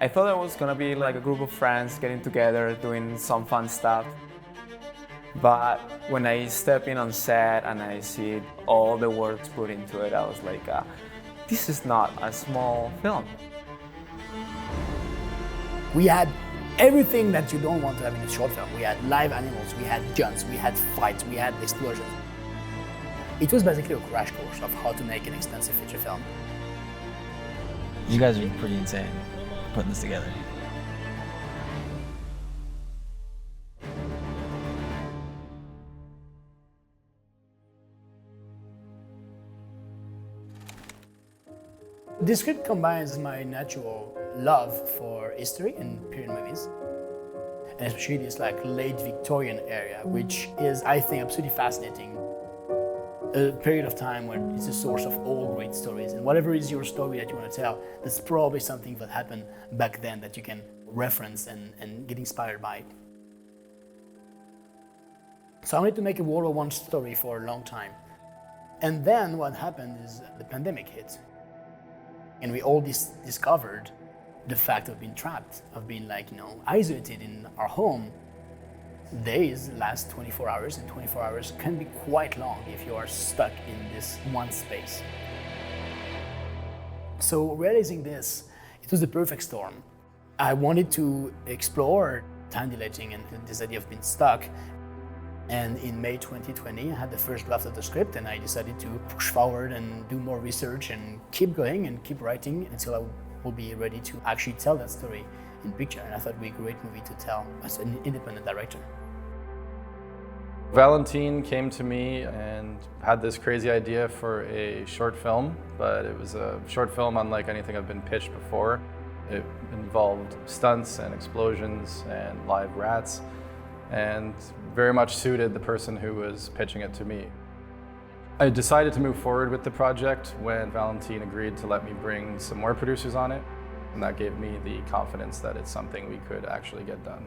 I thought it was gonna be like a group of friends getting together, doing some fun stuff. But when I step in on set and I see all the work put into it, I was like, this is not a small film. We had everything that you don't want to have in a short film. We had live animals, we had guns, we had fights, we had explosions. It was basically a crash course of how to make an expensive feature film. You guys are pretty insane putting this together. This script combines my natural love for history and period movies, and especially this like late Victorian area, which is, I think, absolutely fascinating. A period of time where it's a source of all great stories, and whatever is your story that you want to tell, that's probably something that happened back then that you can reference and get inspired by. So I wanted to make a World War I story for a long time. And then what happened is the pandemic hit. And we all discovered the fact of being trapped, of being isolated in our home. Days last 24 hours, and 24 hours can be quite long if you are stuck in this one space. So realizing this, it was the perfect storm. I wanted to explore time dilating and this idea of being stuck. And in May 2020, I had the first draft of the script, and I decided to push forward and do more research and keep going and keep writing until I will be ready to actually tell that story in picture. And I thought it would be a great movie to tell as an independent director. Valentin came to me and had this crazy idea for a short film, but it was a short film unlike anything I've been pitched before. It involved stunts and explosions and live rats, and very much suited the person who was pitching it to me. I decided to move forward with the project when Valentin agreed to let me bring some more producers on it, and that gave me the confidence that it's something we could actually get done.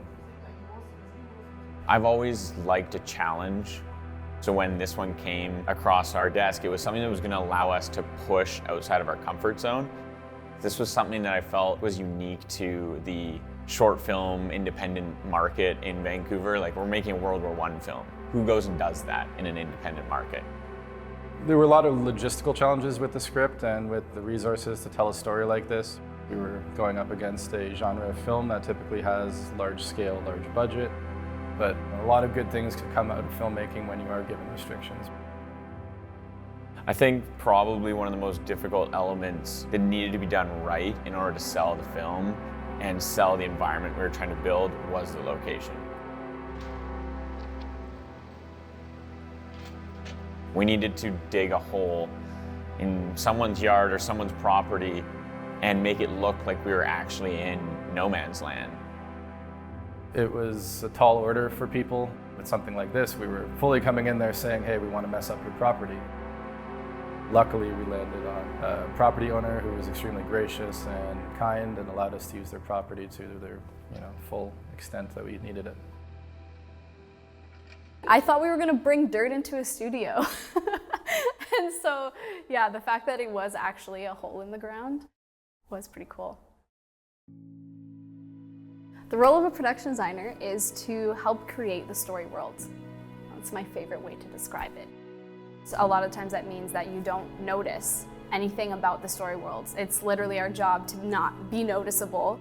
I've always liked a challenge, so when this one came across our desk, it was something that was going to allow us to push outside of our comfort zone. This was something that I felt was unique to the short film independent market in Vancouver. Like, we're making a World War I film. Who goes and does that in an independent market? There were a lot of logistical challenges with the script and with the resources to tell a story like this. We were going up against a genre of film that typically has large scale, large budget, but a lot of good things could come out of filmmaking when you are given restrictions. I think probably one of the most difficult elements that needed to be done right in order to sell the film and sell the environment we were trying to build was the location. We needed to dig a hole in someone's yard or someone's property and make it look like we were actually in no man's land. It was a tall order for people. With something like this, we were fully coming in there saying, hey, we want to mess up your property. Luckily, we landed on a property owner who was extremely gracious and kind and allowed us to use their property to their full extent that we needed it. I thought we were going to bring dirt into a studio. And so, yeah, the fact that it was actually a hole in the ground was pretty cool. The role of a production designer is to help create the story world. That's my favorite way to describe it. So a lot of times that means that you don't notice anything about the story world. It's literally our job to not be noticeable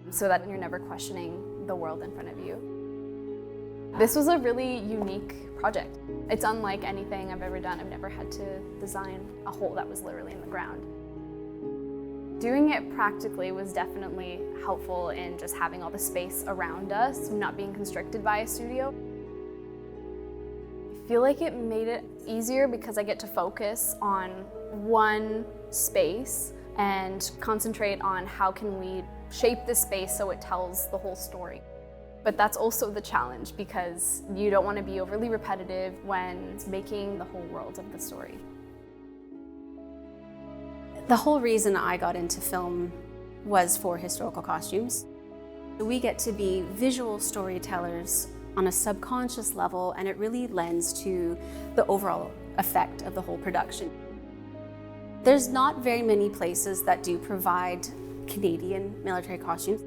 so that you're never questioning the world in front of you. This was a really unique project. It's unlike anything I've ever done. I've never had to design a hole that was literally in the ground. Doing it practically was definitely helpful in just having all the space around us, not being constricted by a studio. I feel like it made it easier because I get to focus on one space and concentrate on how can we shape the space so it tells the whole story. But that's also the challenge because you don't want to be overly repetitive when making the whole world of the story. The whole reason I got into film was for historical costumes. We get to be visual storytellers on a subconscious level, and it really lends to the overall effect of the whole production. There's not very many places that do provide Canadian military costumes.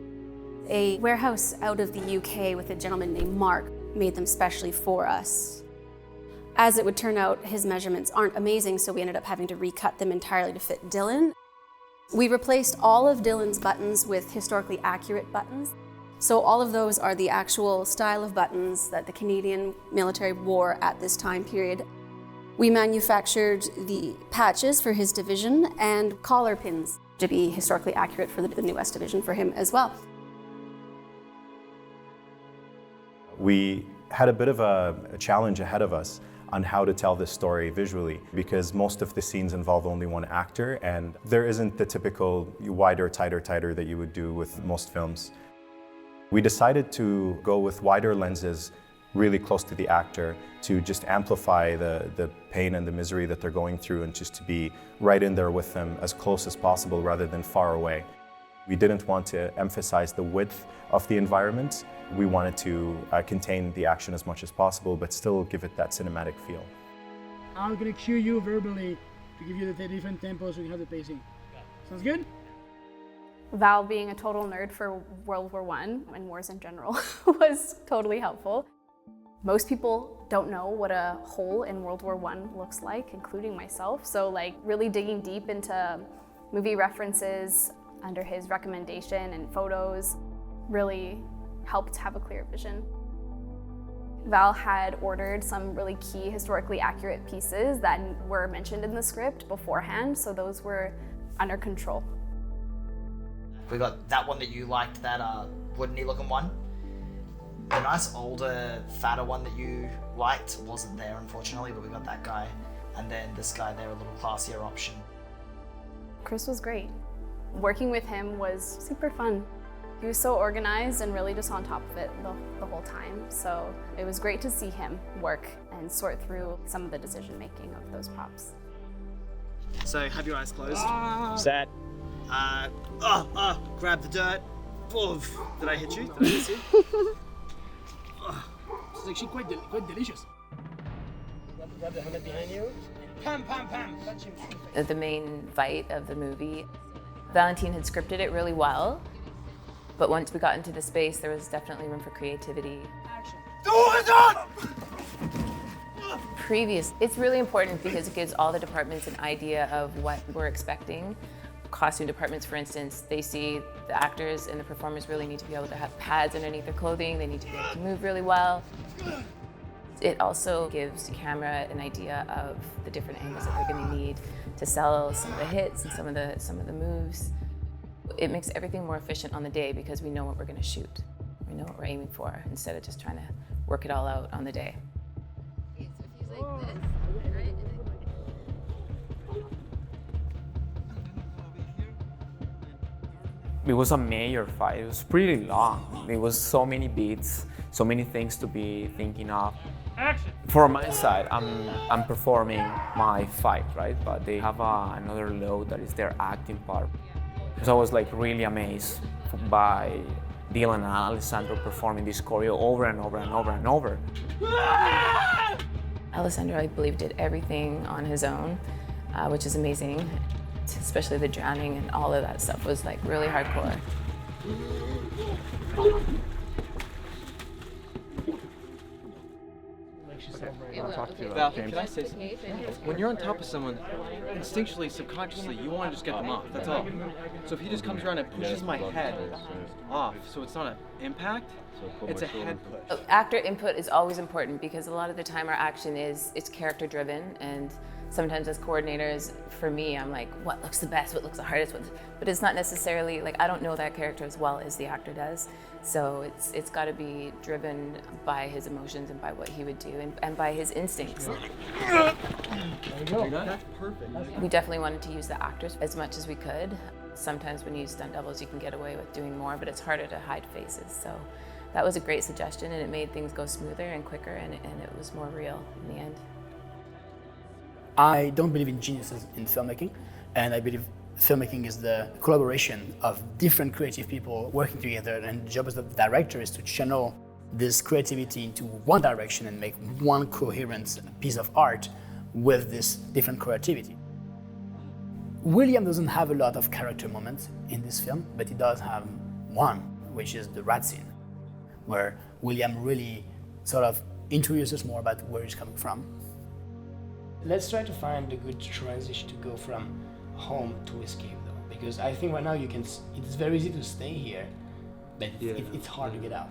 A warehouse out of the UK with a gentleman named Mark made them specially for us. As it would turn out, his measurements aren't amazing, so we ended up having to recut them entirely to fit Dylan. We replaced all of Dylan's buttons with historically accurate buttons. So all of those are the actual style of buttons that the Canadian military wore at this time period. We manufactured the patches for his division and collar pins to be historically accurate for the New West Division for him as well. We had a bit of a challenge ahead of us on how to tell this story visually, because most of the scenes involve only one actor, and there isn't the typical wider, tighter that you would do with most films. We decided to go with wider lenses really close to the actor to just amplify the pain and the misery that they're going through, and just to be right in there with them as close as possible rather than far away. We didn't want to emphasize the width of the environment. We wanted to contain the action as much as possible, but still give it that cinematic feel. I'm going to cue you verbally to give you the different tempos so you have the pacing. Sounds good? Val, being a total nerd for World War I and wars in general, was totally helpful. Most people don't know what a hole in World War I looks like, including myself. So like really digging deep into movie references under his recommendation and photos really helped have a clear vision. Val had ordered some really key historically accurate pieces that were mentioned in the script beforehand, so those were under control. We got that one that you liked, that woodeny looking one. The nice older, fatter one that you liked wasn't there, unfortunately, but we got that guy. And then this guy there, a little classier option. Chris was great. Working with him was super fun. He was so organized and really just on top of it the whole time. So it was great to see him work and sort through some of the decision making of those props. So have your eyes closed. Set. Grab the dirt. Oh, did I hit you? Did I miss you? It's actually quite delicious. Grab the helmet behind you. Pam, pam, pam. Touch him. The main fight of the movie, Valentin had scripted it really well, but once we got into the space, there was definitely room for creativity. Action. It's really important because it gives all the departments an idea of what we're expecting. Costume departments, for instance, they see the actors and the performers really need to be able to have pads underneath their clothing, they need to be able to move really well. It also gives the camera an idea of the different angles that they're going to need to sell some of the hits and some of the moves. It makes everything more efficient on the day because we know what we're going to shoot. We know what we're aiming for instead of just trying to work it all out on the day. Okay, so if he's like this, right? It was a major fight. It was pretty long. It was so many beats, so many things to be thinking of. Action. For my side, I'm performing my fight, right? But they have another load that is their acting part. So I was like really amazed by Dylan and Alessandro performing this choreo over and over and over and over. Alessandro, I believe, did everything on his own, which is amazing. Especially the drowning and all of that stuff was like really hardcore. Val, can I say something? When you're on top of someone, instinctually, subconsciously, you want to just get them off, that's all. So if he just comes around and pushes my head off, so it's not an impact, it's a head push. Actor input is always important because a lot of the time our action it's character driven, and sometimes as coordinators, for me, I'm like, what looks the best, what looks the hardest, but it's not necessarily, like I don't know that character as well as the actor does. So it's got to be driven by his emotions and by what he would do and by his instincts. There you go. That's perfect. We definitely wanted to use the actors as much as we could. Sometimes when you use stunt doubles, you can get away with doing more, but it's harder to hide faces. So that was a great suggestion, and it made things go smoother and quicker, and it was more real in the end. I don't believe in geniuses in filmmaking, and I believe filmmaking is the collaboration of different creative people working together, and the job as the director is to channel this creativity into one direction and make one coherent piece of art with this different creativity. William doesn't have a lot of character moments in this film, but he does have one, which is the rat scene, where William really sort of introduces more about where he's coming from. Let's try to find a good transition to go from home to escape, though, because I think right now it's very easy to stay here, but it's hard to get out.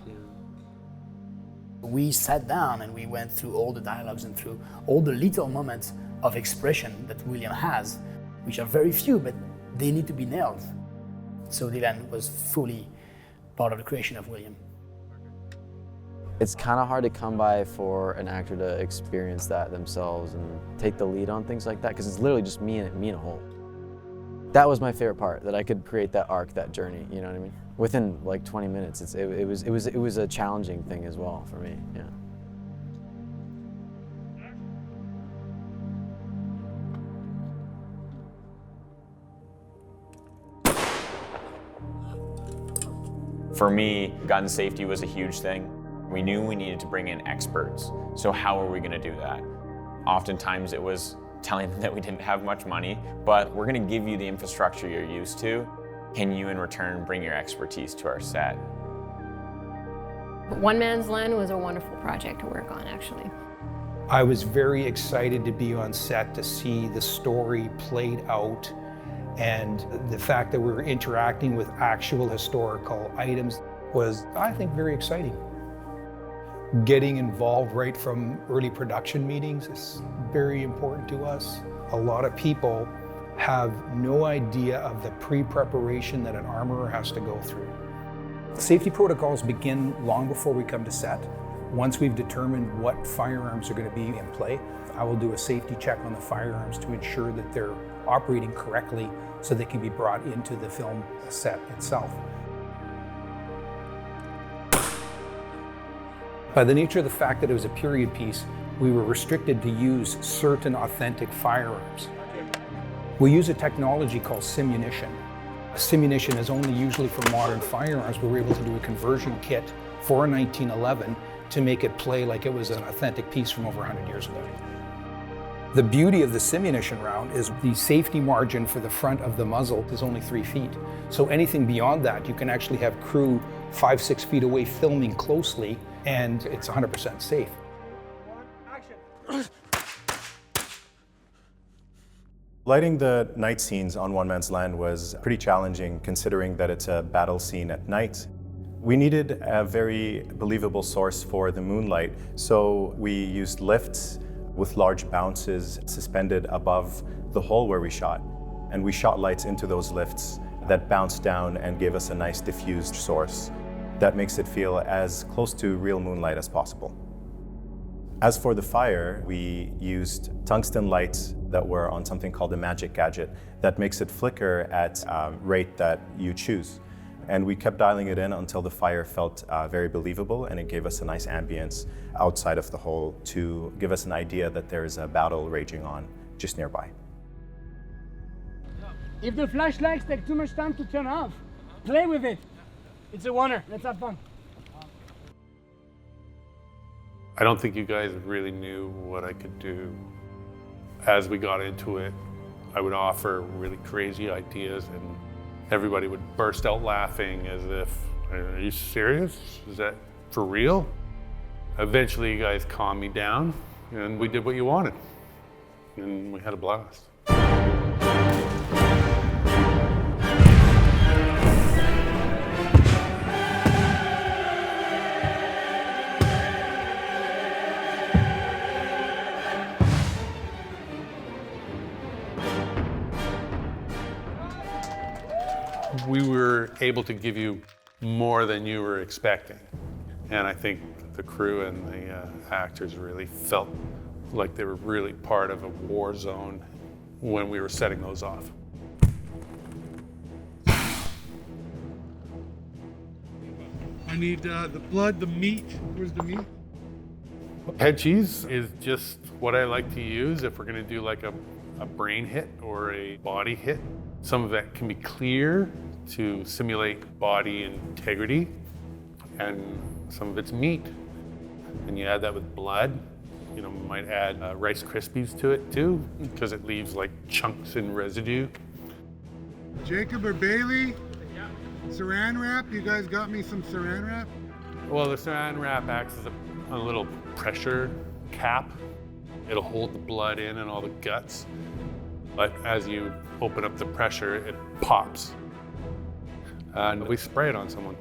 We sat down and we went through all the dialogues and through all the little moments of expression that William has, which are very few, but they need to be nailed. So Dylan was fully part of the creation of William. It's kind of hard to come by for an actor to experience that themselves and take the lead on things like that, because it's literally just me and a hole. That was my favorite part, that I could create that arc, that journey, you know what I mean? Within like 20 minutes, it was a challenging thing as well for me, yeah. For me, gun safety was a huge thing. We knew we needed to bring in experts. So how are we gonna do that? Oftentimes it was telling them that we didn't have much money, but we're gonna give you the infrastructure you're used to. Can you in return bring your expertise to our set? One Man's Land was a wonderful project to work on, actually. I was very excited to be on set to see the story played out, and the fact that we were interacting with actual historical items was, I think, very exciting. Getting involved right from early production meetings is very important to us. A lot of people have no idea of the pre-preparation that an armorer has to go through. Safety protocols begin long before we come to set. Once we've determined what firearms are going to be in play, I will do a safety check on the firearms to ensure that they're operating correctly so they can be brought into the film set itself. By the nature of the fact that it was a period piece, we were restricted to use certain authentic firearms. We use a technology called simunition. Simunition is only usually for modern firearms, but we're able to do a conversion kit for 1911 to make it play like it was an authentic piece from over 100 years ago. The beauty of the simunition round is the safety margin for the front of the muzzle is only 3 feet. So anything beyond that, you can actually have crew 5-6 feet away filming closely, and it's 100% safe. Lighting the night scenes on One Man's Land was pretty challenging, considering that it's a battle scene at night. We needed a very believable source for the moonlight, so we used lifts with large bounces suspended above the hole where we shot. And we shot lights into those lifts that bounced down and gave us a nice diffused source that makes it feel as close to real moonlight as possible. As for the fire, we used tungsten lights that were on something called a magic gadget that makes it flicker at a rate that you choose. And we kept dialing it in until the fire felt very believable, and it gave us a nice ambience outside of the hole to give us an idea that there is a battle raging on just nearby. If the flashlights take too much time to turn off, play with it. It's a wonder. Let's have fun. I don't think you guys really knew what I could do. As we got into it, I would offer really crazy ideas and everybody would burst out laughing as if, are you serious? Is that for real? Eventually you guys calmed me down and we did what you wanted. And we had a blast. We were able to give you more than you were expecting. And I think the crew and the actors really felt like they were really part of a war zone when we were setting those off. I need the blood, the meat. Where's the meat? Head cheese is just what I like to use if we're gonna do like a brain hit or a body hit. Some of it can be clear to simulate body integrity, and some of it's meat. And you add that with blood. You know, might add Rice Krispies to it too, because it leaves like chunks and residue. Jacob or Bailey? Saran wrap? You guys got me some saran wrap? Well, the saran wrap acts as a little pressure cap. It'll hold the blood in and all the guts. But as you open up the pressure, it pops. And we spray it on someone.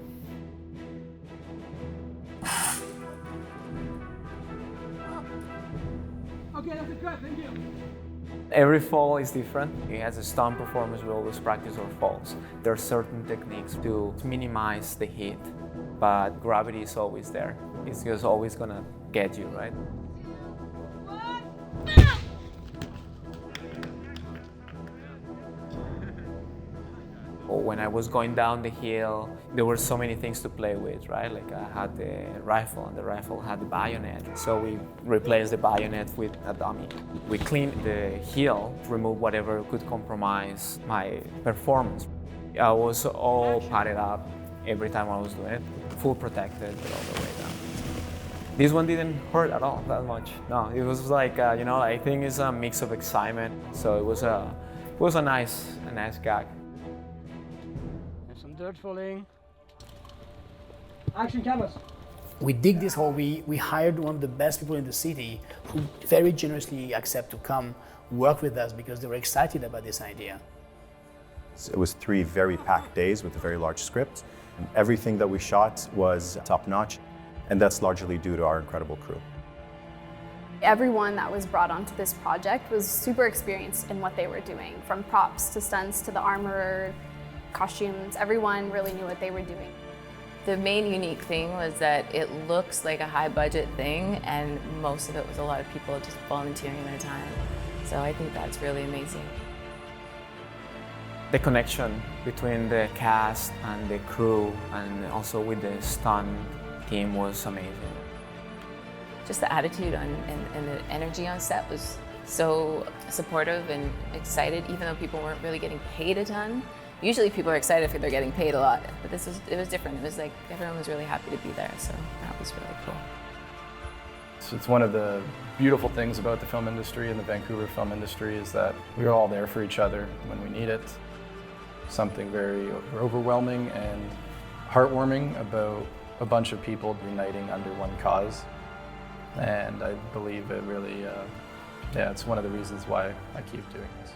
Okay, that's a cut, thank you. Every fall is different. As a stunt performers, we always practice our falls. There are certain techniques to minimize the heat, but gravity is always there. It's just always gonna get you, right? When I was going down the hill, there were so many things to play with, right? Like I had the rifle, and the rifle had the bayonet. So we replaced the bayonet with a dummy. We cleaned the hill to remove whatever could compromise my performance. I was all padded up every time I was doing it, full protected all the way down. This one didn't hurt at all that much. No, it was like, I think it's a mix of excitement. So it was a nice gag. Dirt falling. Action cameras. We dig this hole. We hired one of the best people in the city who very generously accept to come work with us because they were excited about this idea. It was 3 very packed days with a very large script. Everything that we shot was top-notch, and that's largely due to our incredible crew. Everyone that was brought onto this project was super experienced in what they were doing, from props to stunts to the armorer, costumes. Everyone really knew what they were doing. The main unique thing was that it looks like a high budget thing, and most of it was a lot of people just volunteering their time. So I think that's really amazing. The connection between the cast and the crew and also with the stunt team was amazing. Just the attitude and the energy on set was so supportive and excited, even though people weren't really getting paid a ton. Usually people are excited if they're getting paid a lot, but it was different. It was like everyone was really happy to be there, so that was really cool. So it's one of the beautiful things about the film industry and the Vancouver film industry is that we're all there for each other when we need it. Something very overwhelming and heartwarming about a bunch of people uniting under one cause. And I believe it really, it's one of the reasons why I keep doing this.